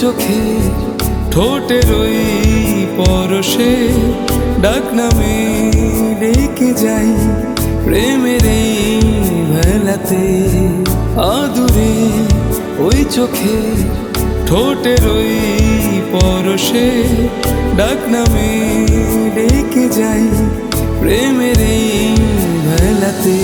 চোখে ঠোঁটের ওই পরশে ডাক নামে রেখে যাই প্রেমের এই ভেলাতে। আদুরে ওই চোখে ঠোঁটের ওই পরশে ডাক নামে রেখে যাই প্রেমের এই ভেলাতে।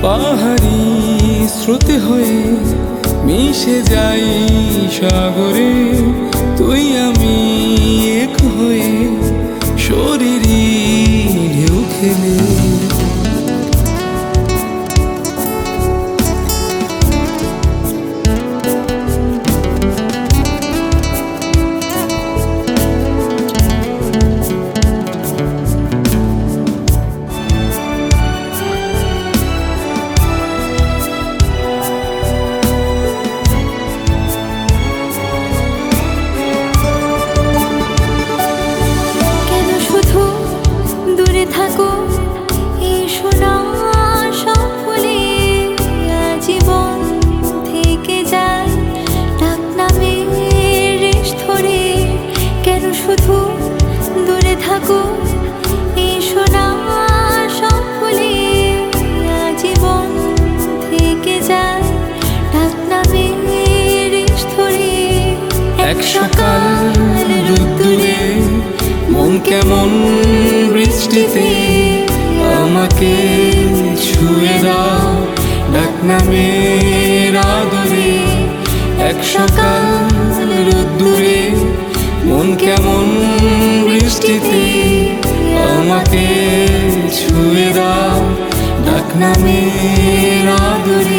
পাহাড়ি স্রোতে হয়ে মিশে যাই সাগরে, তুই আমি এক হয়ে শরীরই ঢেউ খেলে। এক সকাল রোদ্দুরে মন কেমন বৃষ্টিতে আমাকে ছুঁয়ে দাও ডাক নামের আদরে। এক সকাল রোদ্দুরে মন কেমন বৃষ্টিতে আমাকে ছুঁয়ে দাও ডাক নামের আদরে।